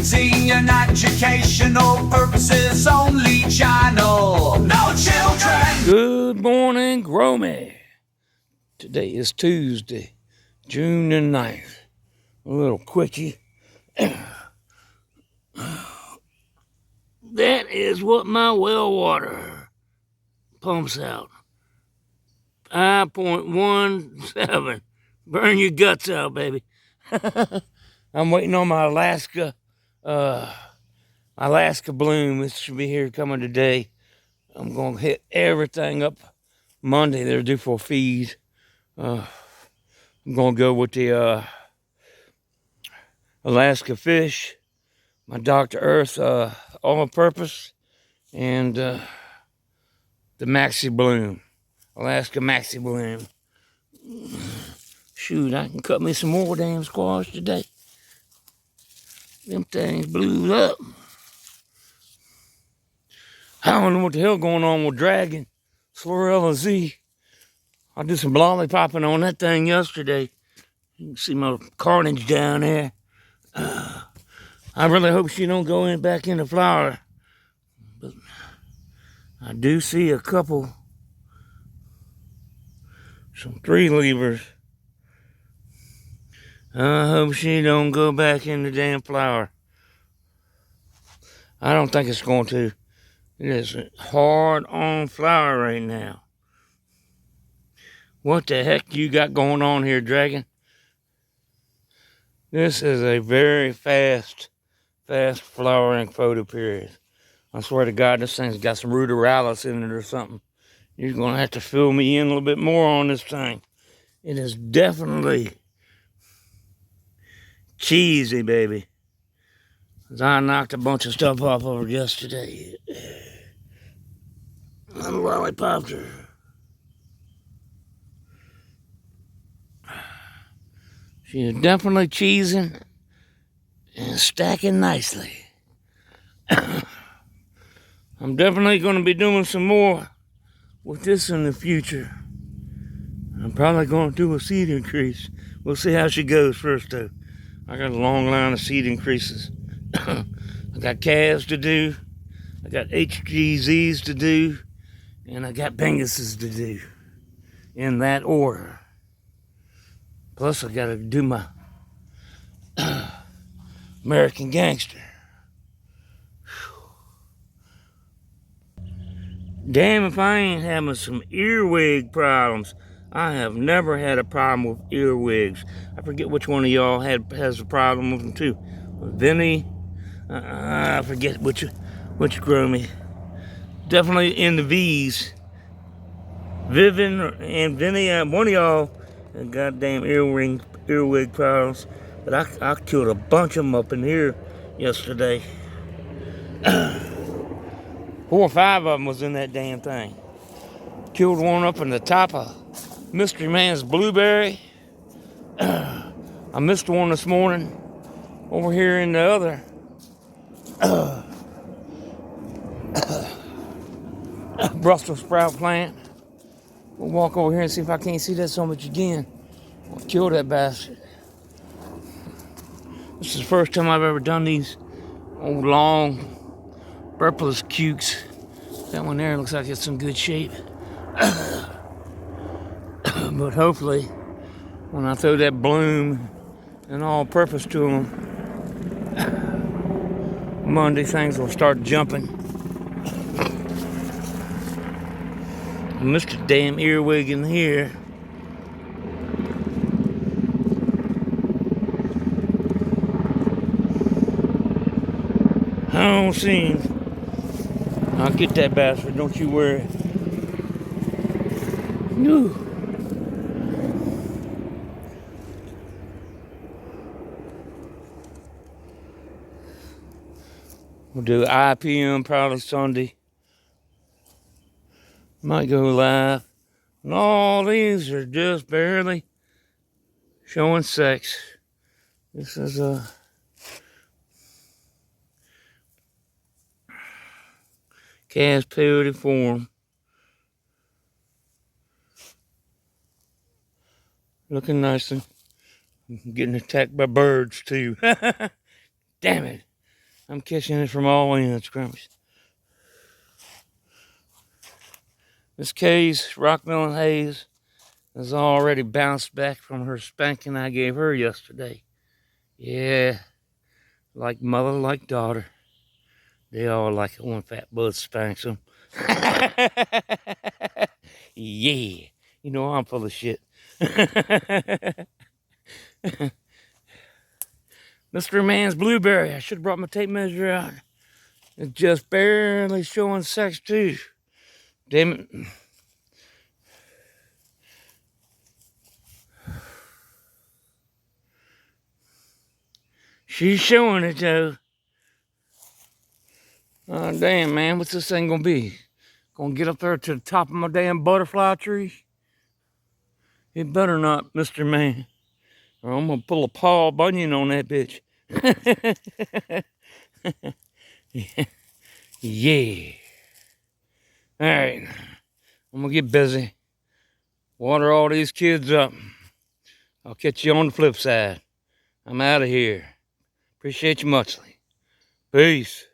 Teen educational purposes only channel. No children. Good morning, Gromy. Today is Tuesday, June the 9th. A little quickie. That is what my well water pumps out. 5.17. Burn your guts out, baby. I'm waiting on my Alaska bloom. It should be here coming today. I'm going to hit everything up Monday. They're due for a feed. I'm going to go with the Alaska fish, my Dr. Earth all-purpose, and the Maxi Bloom, Alaska Maxi Bloom. Shoot, I can cut me some more damn squash today. Them things blew up. I don't know what the hell going on with Dragon, Slurella Z. I did some lollipopping on that thing yesterday. You can see my carnage down there. I really hope she don't go back into flower. But I do see a couple, some 3-leavers. I hope she don't go back into damn flower. I don't think it's going to. It is hard on flower right now. What the heck you got going on here, Dragon? This is a very fast flowering photo period. I swear to God, this thing's got some ruderalis in it or something. You're going to have to fill me in a little bit more on this thing. It is definitely cheesy, baby. I knocked a bunch of stuff off of her yesterday. I lollipopped her. She is definitely cheesing and stacking nicely. I'm definitely going to be doing some more with this in the future. I'm probably going to do a seed increase. We'll see how she goes first, though. I got a long line of seed increases. I got calves to do. I got HGZs to do. And I got Benguses to do. In that order. Plus, I got to do my American Gangster. Damn if I ain't having some earwig problems. I have never had a problem with earwigs. I forget which one of y'all has a problem with them too. Vinny, I forget which Gromy. Definitely in the V's. Vivian and Vinny, one of y'all had goddamn earwig problems. But I killed a bunch of them up in here yesterday. 4 or 5 of them was in that damn thing. Killed one up in the top of Mystery Man's blueberry. I missed one this morning over here in the other Brussels sprout plant. We'll walk over here and see if I can't see that so much again. I'll kill that bastard. This is the first time I've ever done these old long purplish cukes. That one there looks like it's in good shape. But hopefully, when I throw that bloom and all purpose to them, Monday things will start jumping. I missed a damn earwig in here. I don't see him. I'll get that bastard, don't you worry. Whew. We'll do IPM probably Sunday. Might go live. And all these are just barely showing sex. This is a cast peyote form. Looking nicely. I'm getting attacked by birds too. Damn it. I'm catching it from all ends, Grumps. Miss Kay's Rockmelon Haze has already bounced back from her spanking I gave her yesterday. Yeah, like mother, like daughter. They all like it when Fatbuds spanks them. Yeah, you know I'm full of shit. Mr. Man's Blueberry. I should have brought my tape measure out. It's just barely showing sex too. Damn it. She's showing it though. Oh damn, man, what's this thing gonna be? Gonna get up there to the top of my damn butterfly tree? It better not, Mr. Man. Or I'm gonna pull a Paul Bunyan on that bitch. Yeah. Alright. I'm gonna get busy. Water all these kids up. I'll catch you on the flip side. I'm out of here. Appreciate you muchly. Peace.